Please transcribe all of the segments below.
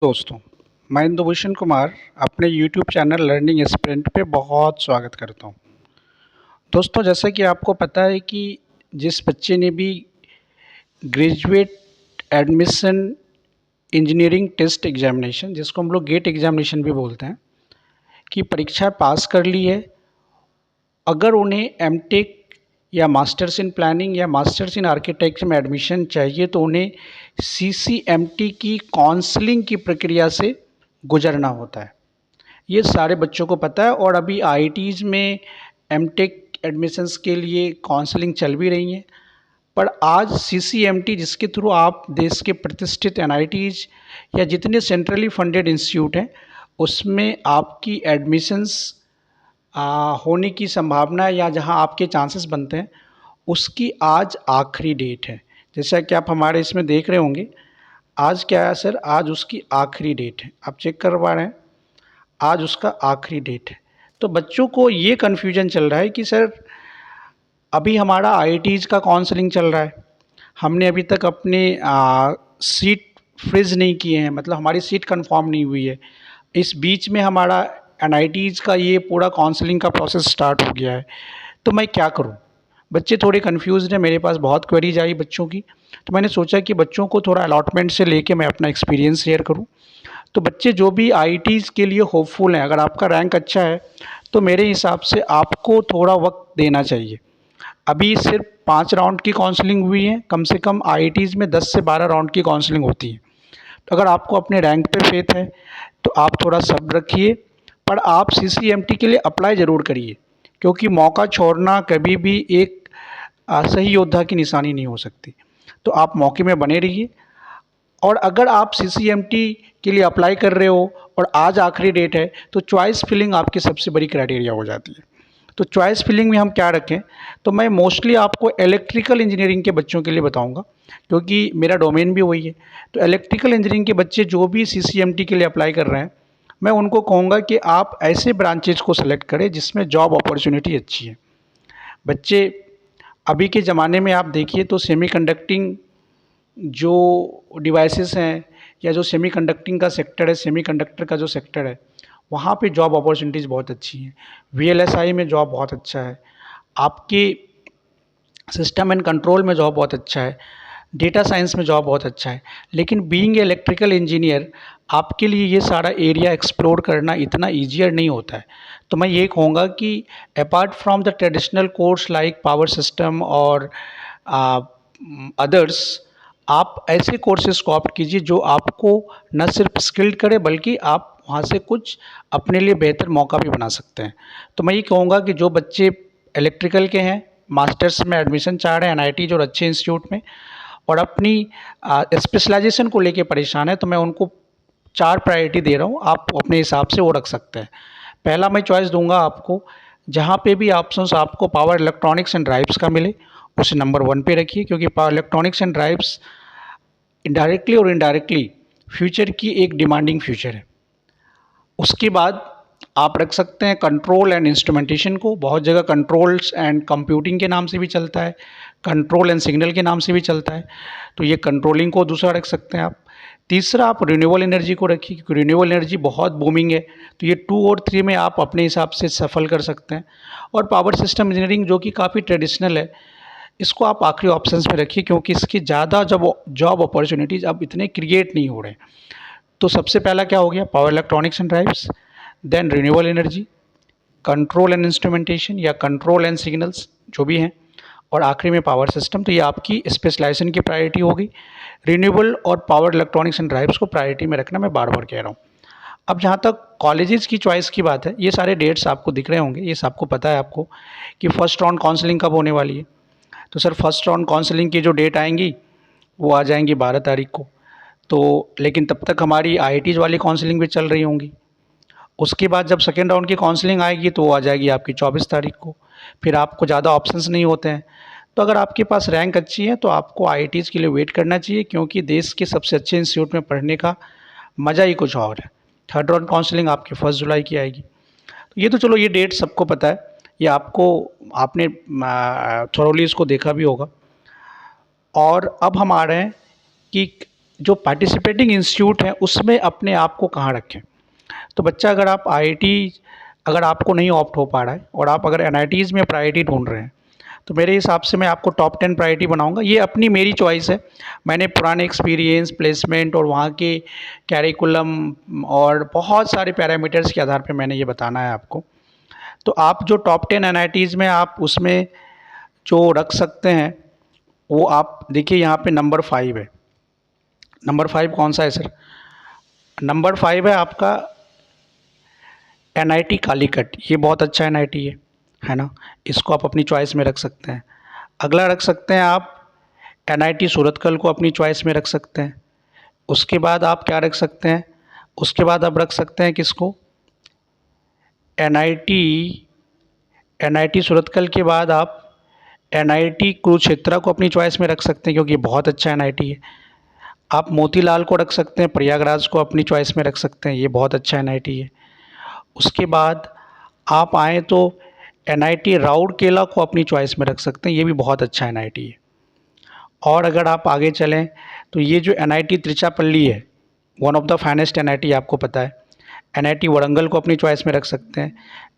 दोस्तों, मैं इंदुभूषण कुमार अपने यूट्यूब चैनल लर्निंग एस्पिरेंट पे बहुत स्वागत करता हूँ। दोस्तों, जैसा कि आपको पता है कि जिस बच्चे ने भी graduate admission engineering test examination, जिसको हम लोग गेट एग्जामिनेशन भी बोलते हैं, की परीक्षा पास कर ली है, अगर उन्हें एमटेक या मास्टर्स इन प्लानिंग या मास्टर्स इन आर्किटेक्चर में एडमिशन चाहिए तो उन्हें सीसीएमटी की काउंसलिंग की प्रक्रिया से गुजरना होता है। ये सारे बच्चों को पता है और अभी आईआईटीज़ में एमटेक एडमिशन्स के लिए काउंसलिंग चल भी रही है। पर आज सीसीएमटी, जिसके थ्रू आप देश के प्रतिष्ठित एनआईटीज़ या जितने सेंट्रली फंडेड इंस्टीट्यूट हैं उसमें आपकी एडमिशन्स होने की संभावना या जहां आपके चांसेस बनते हैं, उसकी आज आखिरी डेट है। जैसा कि आप हमारे इसमें देख रहे होंगे, आज क्या है सर, आज उसकी आखिरी डेट है। आप चेक करवा रहे हैं, आज उसका आखिरी डेट है। तो बच्चों को ये कन्फ्यूजन चल रहा है कि सर अभी हमारा आईआईटीज़ का काउंसलिंग चल रहा है, हमने अभी तक अपने सीट फ्रीज नहीं किए हैं, मतलब हमारी सीट कंफर्म नहीं हुई है। इस बीच में हमारा एनआईटीज़ का ये पूरा काउंसलिंग का प्रोसेस स्टार्ट हो गया है, तो मैं क्या करूं? बच्चे थोड़े कन्फ्यूज़्ड हैं, मेरे पास बहुत क्वेरीज आई बच्चों की, तो मैंने सोचा कि बच्चों को थोड़ा अलॉटमेंट से लेके मैं अपना एक्सपीरियंस शेयर करूं। तो बच्चे जो भी आईआईटीज़ के लिए होपफुल हैं, अगर आपका रैंक अच्छा है तो मेरे हिसाब से आपको थोड़ा वक्त देना चाहिए। अभी सिर्फ 5 राउंड की काउंसलिंग हुई है, कम से कम आईआईटीज़ में 10 से 12 राउंड की काउंसलिंग होती है। तो अगर आपको अपने रैंक पे फेथ है तो आप थोड़ा सब्र रखिए, पर आप सीसीएमटी के लिए अप्लाई ज़रूर करिए, क्योंकि मौका छोड़ना कभी भी एक सही योद्धा की निशानी नहीं हो सकती। तो आप मौके में बने रहिए, और अगर आप सीसीएमटी के लिए अप्लाई कर रहे हो और आज आखिरी डेट है तो चॉइस फिलिंग आपकी सबसे बड़ी क्राइटेरिया हो जाती है। तो चॉइस फिलिंग में हम क्या रखें, तो मैं मोस्टली आपको इलेक्ट्रिकल इंजीनियरिंग के बच्चों के लिए बताऊंगा, क्योंकि मेरा डोमेन भी वही है। तो इलेक्ट्रिकल इंजीनियरिंग के बच्चे जो भी सीसीएमटी के लिए अप्लाई कर रहे हैं, मैं उनको कहूँगा कि आप ऐसे ब्रांचेज को सेलेक्ट करें जिसमें जॉब अपॉर्चुनिटी अच्छी है। बच्चे अभी के ज़माने में आप देखिए तो सेमीकंडक्टिंग जो डिवाइसेस हैं या जो सेमीकंडक्टिंग का सेक्टर है, सेमीकंडक्टर का जो सेक्टर है, वहाँ पे जॉब अपॉर्चुनिटीज़ बहुत अच्छी हैं। वीएलएसआई में जॉब बहुत अच्छा है, आपके सिस्टम एंड कंट्रोल में जॉब बहुत अच्छा है, डेटा साइंस में जॉब बहुत अच्छा है। लेकिन बीइंग इलेक्ट्रिकल इंजीनियर आपके लिए ये सारा एरिया एक्सप्लोर करना इतना ईजियर नहीं होता है। तो मैं ये कहूँगा कि apart from the traditional course like power system और अदर्स, आप ऐसे कोर्सेज को ऑप्ट कीजिए जो आपको न सिर्फ स्किल्ड करे बल्कि आप वहाँ से कुछ अपने लिए बेहतर मौका भी बना सकते हैं। तो मैं ये कहूँगा कि जो बच्चे इलेक्ट्रिकल के हैं, मास्टर्स में एडमिशन चाह रहे हैं एनआईटी और अच्छे इंस्टीट्यूट में, और अपनी स्पेशलाइजेशन को लेके परेशान है, तो मैं उनको 4 प्रायोरिटी दे रहा हूँ, आप अपने हिसाब से वो रख सकते हैं। पहला मैं चॉइस दूंगा आपको, जहाँ पे भी ऑप्शंस आपको पावर इलेक्ट्रॉनिक्स एंड ड्राइव्स का मिले उसे नंबर 1 पे रखिए, क्योंकि power electronics and drives directly और इनडायरेक्टली फ्यूचर की एक डिमांडिंग फ्यूचर है। उसके बाद आप रख सकते हैं कंट्रोल एंड इंस्ट्रूमेंटेशन को, बहुत जगह कंट्रोल्स एंड कंप्यूटिंग के नाम से भी चलता है, कंट्रोल एंड सिग्नल के नाम से भी चलता है, तो ये कंट्रोलिंग को दूसरा रख सकते हैं आप। तीसरा आप रिन्यूएबल एनर्जी को रखिए, क्योंकि रिन्यूएबल एनर्जी बहुत बूमिंग है, तो ये 2 और 3 में आप अपने हिसाब से सफल कर सकते हैं। और पावर सिस्टम इंजीनियरिंग जो कि काफ़ी ट्रेडिशनल है, इसको आप आखिरी ऑप्शंस में रखिए, क्योंकि इसकी ज़्यादा जब जॉब अपॉर्चुनिटीज़ अब इतने क्रिएट नहीं हो रहे हैं। तो सबसे पहला क्या हो गया, power electronics and drives, then renewable energy, control and instrumentation या कंट्रोल एंड सिग्नल्स जो भी हैं, और आखिरी में पावर सिस्टम। तो ये आपकी स्पेशलाइजेशन की प्रायोरिटी होगी। रिन्यूएबल और पावर इलेक्ट्रॉनिक्स एंड ड्राइव्स को प्रायोरिटी में रखना मैं बार बार कह रहा हूँ। अब जहाँ तक कॉलेजेस की चॉइस की बात है, ये सारे डेट्स आपको दिख रहे होंगे, ये सबको पता है आपको कि फर्स्ट राउंड काउंसलिंग कब होने वाली है। तो सर फर्स्ट राउंड काउंसलिंग की जो डेट आएंगी वो आ जाएंगी 12 तारीख को। तो लेकिन तब तक हमारी आईआईटीज़ वाली काउंसलिंग भी चल रही होंगी। उसके बाद जब सेकेंड राउंड की काउंसलिंग आएगी तो वो आ जाएगी आपकी 24 तारीख को। फिर आपको ज़्यादा ऑप्शंस नहीं होते हैं। तो अगर आपके पास रैंक अच्छी है तो आपको आईआईटीज़ के लिए वेट करना चाहिए, क्योंकि देश के सबसे अच्छे इंस्टीट्यूट में पढ़ने का मज़ा ही कुछ और है। थर्ड राउंड काउंसलिंग आपकी 1 जुलाई की आएगी। तो ये तो चलो ये डेट सबको पता है, ये आपको आपने थोरोली इसको देखा भी होगा। और अब हम आ रहे हैं कि जो पार्टिसिपेटिंग इंस्टीट्यूट हैं उसमें अपने आप को कहाँ रखें। तो बच्चा अगर आप आईआईटी अगर आपको नहीं ऑप्ट हो पा रहा है और आप अगर एनआईटीज़ में प्रायोरिटी ढूंढ रहे हैं, तो मेरे हिसाब से मैं आपको टॉप 10 प्रायोरिटी बनाऊंगा। ये अपनी मेरी चॉइस है, मैंने पुराने एक्सपीरियंस, प्लेसमेंट और वहाँ के कैरिकुलम और बहुत सारे पैरामीटर्स के आधार पे मैंने ये बताना है आपको। तो आप जो टॉप 10 एनआईटीज़ में आप उसमें जो रख सकते हैं वो आप देखिए, यहाँ पे नंबर 5 है। नंबर 5 कौन सा है सर? नंबर 5 है आपका एनआईटी कालीकट। ये बहुत अच्छा एनआईटी है ना, इसको आप अपनी चॉइस में रख सकते हैं। अगला रख सकते हैं आप एनआईटी सूरतकल को अपनी चॉइस में रख सकते हैं। उसके बाद आप क्या रख सकते हैं, उसके बाद आप रख सकते हैं किसको, एनआईटी एनआईटी सूरतकल के बाद आप एनआईटी कुरुक्षेत्र को अपनी चॉइस में रख सकते हैं क्योंकि ये बहुत अच्छा एनआईटी है। आप मोतीलाल को रख सकते हैं, प्रयागराज को अपनी चॉइस में रख सकते हैं, ये बहुत अच्छा एनआईटी है। उसके बाद आप आएँ तो एनआईटी राउरकेला को अपनी चॉइस में रख सकते हैं, ये भी बहुत अच्छा एनआईटी है। और अगर आप आगे चलें तो ये जो एनआईटी तिरुचिरापल्ली है, one of the finest NIT, आपको पता है। एनआईटी वरंगल को अपनी चॉइस में रख सकते हैं,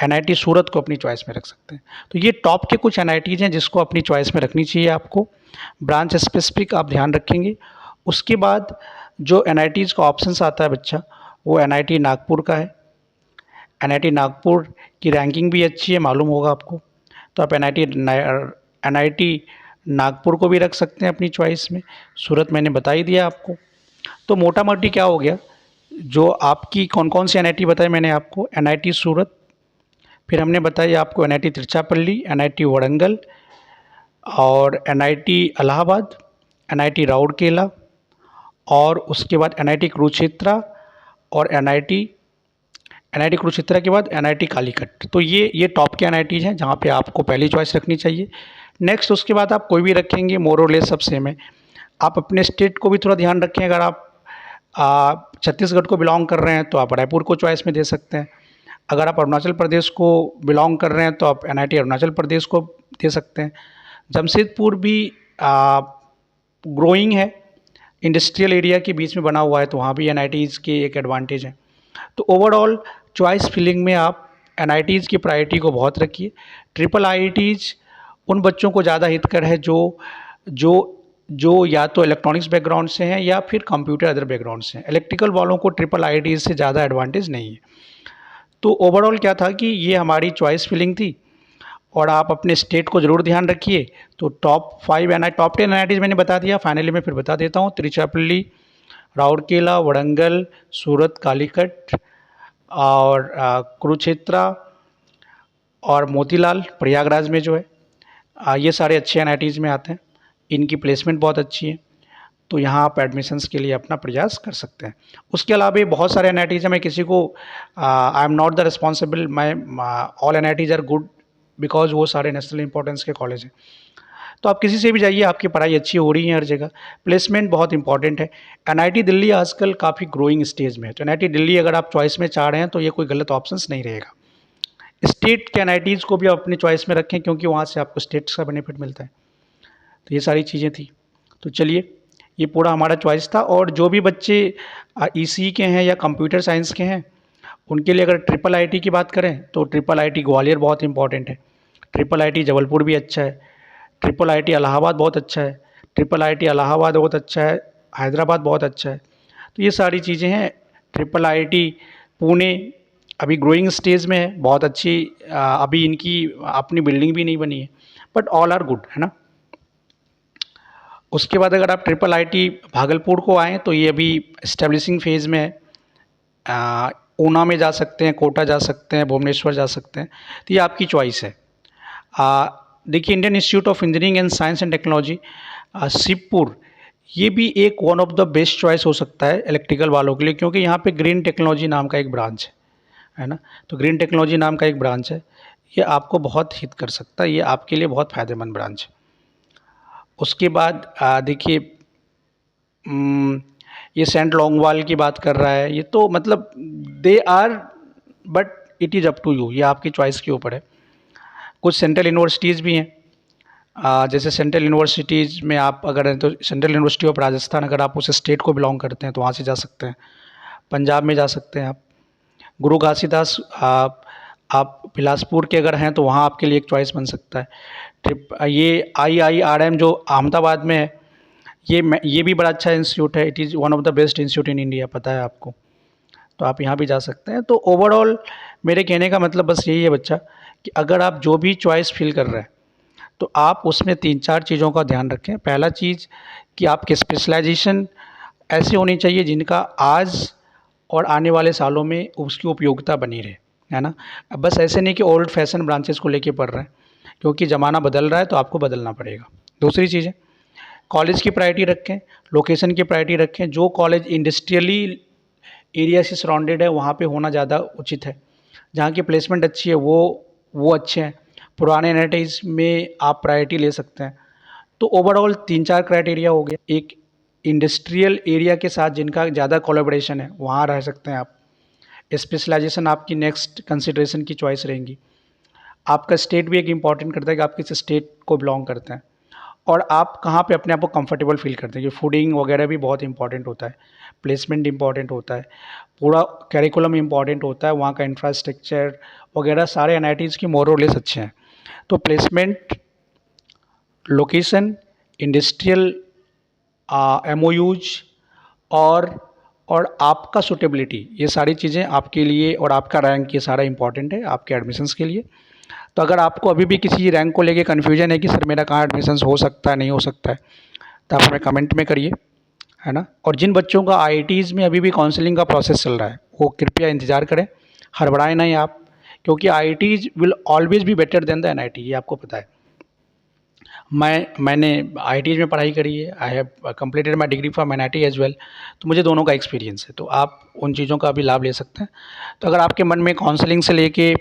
एनआईटी सूरत को अपनी चॉइस में रख सकते हैं। तो ये टॉप के कुछ एनआईटीज़ हैं जिसको अपनी चॉइस में रखनी चाहिए आपको। ब्रांच स्पेसिफिक आप ध्यान रखेंगे। उसके बाद जो एनआईटीज़ का ऑप्शंस आता है बच्चा, वो एनआईटी नागपुर का है। एनआईटी नागपुर की रैंकिंग भी अच्छी है, मालूम होगा आपको। तो आप एनआईटी नागपुर को भी रख सकते हैं अपनी चॉइस में। सूरत मैंने बता ही दिया आपको। तो मोटा मोटी क्या हो गया, जो आपकी कौन कौन सी एनआईटी बताई मैंने आपको, एनआईटी सूरत, फिर हमने बताई आपको एनआईटी तिरुचिरापल्ली, एनआईटी वरंगल और एनआईटी इलाहाबाद, एनआईटी राउरकेला और उसके बाद एनआईटी कुरुक्षेत्र और एनआईटी कुरुक्षेत्र के बाद एनआईटी कालीकट। तो ये टॉप के एनआईटीज़ हैं जहाँ पे आपको पहली चॉइस रखनी चाहिए। नेक्स्ट उसके बाद आप कोई भी रखेंगे मोर और लेस सब सेम है। आप अपने स्टेट को भी थोड़ा ध्यान रखें। अगर आप छत्तीसगढ़ को बिलोंग कर रहे हैं तो आप रायपुर को चॉइस में दे सकते हैं। अगर आप अरुणाचल प्रदेश को बिलोंग कर रहे हैं तो आप एनआईटी अरुणाचल प्रदेश को दे सकते हैं। जमशेदपुर भी ग्रोइंग है, इंडस्ट्रियल एरिया के बीच में बना हुआ है, तो वहाँ भी एनआईटीज़ के एक एडवांटेज है। तो ओवरऑल चॉइस फिलिंग में आप एनआईटीज़ की प्रायोरिटी को बहुत रखिए। ट्रिपल आईआईटीज़ उन बच्चों को ज़्यादा हितकर है जो जो या तो इलेक्ट्रॉनिक्स बैकग्राउंड से हैं या फिर कंप्यूटर अदर बैकग्राउंड से हैं। इलेक्ट्रिकल वालों को ट्रिपल आईआईटीज़ से ज़्यादा एडवांटेज नहीं है। तो ओवरऑल क्या था कि ये हमारी चॉइस फिलिंग थी और आप अपने स्टेट को ज़रूर ध्यान रखिए। तो टॉप 10 एनआईटीज़ मैंने बता दिया। फाइनली मैं फिर बता देता हूँ, तिरुचिरापल्ली, राउरकेला, वरंगल, सूरत, कालीकट और कुरुक्षेत्र और मोतीलाल प्रयागराज में जो है, ये सारे अच्छे एनआईटीज़ में आते हैं। इनकी प्लेसमेंट बहुत अच्छी है, तो यहाँ आप एडमिशन्स के लिए अपना प्रयास कर सकते हैं। उसके अलावा भी बहुत सारे एनआईटीज़ हैं। मैं किसी को I am not the responsible, my all NITs are good because वो सारे नेशनल इंपॉर्टेंस के कॉलेज हैं। तो आप किसी से भी जाइए, आपकी पढ़ाई अच्छी हो रही है हर जगह। प्लेसमेंट बहुत इंपॉर्टेंट है। एनआईटी दिल्ली आजकल काफ़ी ग्रोइंग स्टेज में है, तो एनआईटी दिल्ली अगर आप चॉइस में चाह रहे हैं तो ये कोई गलत ऑप्शंस नहीं रहेगा। स्टेट के एनआईटीज़ को भी आप अपनी चॉइस में रखें क्योंकि वहाँ से आपको स्टेट्स का बेनिफिट मिलता है। तो ये सारी चीज़ें थी। तो चलिए, ये पूरा हमारा चॉइस था। और जो भी बच्चे ईसीई के हैं या कंप्यूटर साइंस के हैं, उनके लिए अगर ट्रिपल आईटी की बात करें तो ट्रिपल आईटी ग्वालियर बहुत इंपॉर्टेंट है। ट्रिपल आईटी जबलपुर भी अच्छा है। ट्रिपल आईटी इलाहाबाद बहुत अच्छा है। ट्रिपल आईटी इलाहाबाद बहुत अच्छा है। हैदराबाद बहुत अच्छा है। तो ये सारी चीज़ें हैं। ट्रिपल आईटी पुणे अभी ग्रोइंग स्टेज में है, बहुत अच्छी। अभी इनकी अपनी बिल्डिंग भी नहीं बनी है, बट ऑल आर गुड, है ना। उसके बाद अगर आप ट्रिपल आईटी भागलपुर को आएँ तो ये अभी इस्टेब्लिशिंग फेज़ में है। ऊना में जा सकते हैं, कोटा जा सकते हैं, भुवनेश्वर जा सकते हैं। तो ये आपकी चॉइस है। देखिए, Indian institute of engineering and science and technology Shivpur, ये भी एक one of the best choice हो सकता है इलेक्ट्रिकल वालों के लिए, क्योंकि यहाँ पे ग्रीन टेक्नोलॉजी नाम का एक ब्रांच है ना। तो ग्रीन टेक्नोलॉजी नाम का एक ब्रांच है, ये आपको बहुत हित कर सकता है, ये आपके लिए बहुत फ़ायदेमंद ब्रांच है। उसके बाद देखिए, ये सेंट लॉन्गवाल की बात कर रहा है, ये तो मतलब they are, but it is up to you, ये आपकी चॉइस के ऊपर है। कुछ सेंट्रल यूनिवर्सिटीज़ भी हैं, जैसे सेंट्रल यूनिवर्सिटीज़ में आप अगर हैं तो सेंट्रल यूनिवर्सिटी ऑफ राजस्थान, अगर आप उस स्टेट को बिलोंग करते हैं तो वहाँ से जा सकते हैं। पंजाब में जा सकते हैं आप। गुरु घासीदास आप बिलासपुर के अगर हैं तो वहाँ आपके लिए एक चॉइस बन सकता है। ये IIRM जो अहमदाबाद में है, ये भी बड़ा अच्छा इंस्टीट्यूट है। It is one of the best institute in India, पता है आपको। तो आप यहाँ भी जा सकते हैं। तो ओवरऑल मेरे कहने का मतलब बस यही है बच्चा, कि अगर आप जो भी चॉइस फ़िल कर रहे हैं तो आप उसमें 3-4 चीज़ों का ध्यान रखें। पहला चीज़ कि आपकी स्पेशलाइजेशन ऐसी होनी चाहिए जिनका आज और आने वाले सालों में उसकी उपयोगिता बनी रहे, है ना? अब बस ऐसे नहीं कि ओल्ड फैशन ब्रांचेस को लेके पढ़ रहे हैं, क्योंकि ज़माना बदल रहा है तो आपको बदलना पड़ेगा। दूसरी चीज़ है, कॉलेज की प्रायोरिटी रखें, लोकेशन की प्रायोरिटी रखें। जो कॉलेज इंडस्ट्रियली एरिया से सराउंडेड है वहाँ पे होना ज़्यादा उचित है। जहाँ की प्लेसमेंट अच्छी है वो अच्छे हैं। पुराने एनआईटीज़ में आप प्रायोरिटी ले सकते हैं। तो ओवरऑल 3-4 क्राइटेरिया हो गया। एक इंडस्ट्रियल एरिया के साथ जिनका ज़्यादा कोलैबोरेशन है वहाँ रह सकते हैं आप। स्पेशलाइजेशन आपकी नेक्स्ट कंसिडरेशन की चॉइस रहेंगी। आपका स्टेट भी एक इम्पॉर्टेंट करता है कि आप किस स्टेट को बिलोंग करते हैं, और आप कहाँ पे अपने आप को कंफर्टेबल फील करते हैं। कि फूडिंग वगैरह भी बहुत इंपॉर्टेंट होता है, प्लेसमेंट इंपॉर्टेंट होता है, पूरा करिकुलम इंपॉर्टेंट होता है, वहाँ का इंफ्रास्ट्रक्चर वगैरह सारे एनआईटीज़ की मोर और लेस अच्छे हैं। तो प्लेसमेंट, लोकेशन, इंडस्ट्रियल MOUs और आपका सूटेबिलिटी, ये सारी चीज़ें आपके लिए, और आपका रैंक, ये सारा इंपॉर्टेंट है आपके एडमिशन्स के लिए। तो अगर आपको अभी भी किसी रैंक को लेके कन्फ्यूजन है कि सर मेरा कहाँ एडमिशन्स हो सकता है, नहीं हो सकता है, तो आप हमें कमेंट में करिए, है ना? और जिन बच्चों का IITs में अभी भी काउंसलिंग का प्रोसेस चल रहा है वो कृपया इंतज़ार करें, हड़बड़ाएं नहीं आप, क्योंकि IITs will always be better than the NIT, ये आपको पता है। मैंने IITs में पढ़ाई करी है। I have completed my degree from NIT as well. तो मुझे दोनों का एक्सपीरियंस है, तो आप उन चीज़ों का भी लाभ ले सकते हैं। तो अगर आपके मन में काउंसलिंग से लेके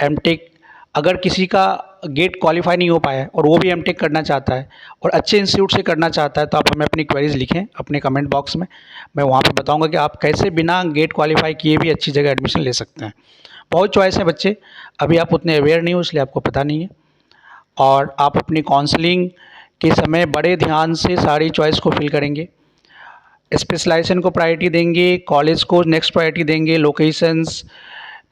MTech, अगर किसी का गेट क्वालिफाई नहीं हो पाया है और वो भी MTech करना चाहता है और अच्छे इंस्टीट्यूट से करना चाहता है, तो आप हमें अपनी क्वेरीज लिखें अपने कमेंट बॉक्स में। मैं वहाँ पे बताऊँगा कि आप कैसे बिना गेट क्वालिफाई किए भी अच्छी जगह एडमिशन ले सकते हैं। बहुत चॉइस है बच्चे, अभी आप उतने अवेयर नहीं हो इसलिए आपको पता नहीं है। और आप अपनी काउंसलिंग के समय बड़े ध्यान से सारी चॉइस को फिल करेंगे। स्पेशलाइजेशन को प्रायोरिटी देंगे, कॉलेज को नेक्स्ट प्रायोरिटी देंगे, लोकेशंस,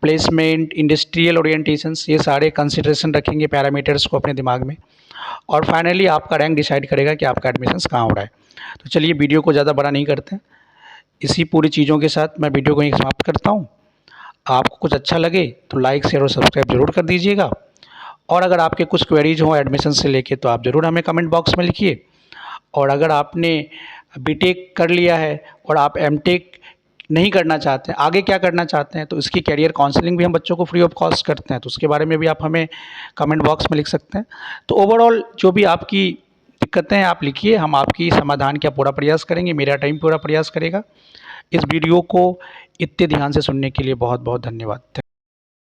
प्लेसमेंट, इंडस्ट्रियल ओरिएंटेशंस, ये सारे कंसिडरेशन रखेंगे पैरामीटर्स को अपने दिमाग में। और फाइनली आपका रैंक डिसाइड करेगा कि आपका एडमिशन्स कहाँ हो रहा है। तो चलिए वीडियो को ज़्यादा बड़ा नहीं करते हैं, इसी पूरी चीज़ों के साथ मैं वीडियो को यहीं समाप्त करता हूँ। आपको कुछ अच्छा लगे तो लाइक, शेयर और सब्सक्राइब ज़रूर कर दीजिएगा। और अगर आपके कुछ क्वेरीज हों एडमिशन से लेके तो आप ज़रूर हमें कमेंट बॉक्स में लिखिए। और अगर आपने बीटेक कर लिया है और आप MTech नहीं करना चाहते हैं, आगे क्या करना चाहते हैं, तो इसकी कैरियर काउंसलिंग भी हम बच्चों को फ्री ऑफ कॉस्ट करते हैं, तो उसके बारे में भी आप हमें कमेंट बॉक्स में लिख सकते हैं। तो ओवरऑल जो भी आपकी दिक्कतें हैं आप लिखिए, हम आपकी समाधान का पूरा प्रयास करेंगे, मेरा टीम पूरा प्रयास करेगा। इस वीडियो को इतने ध्यान से सुनने के लिए बहुत बहुत धन्यवाद।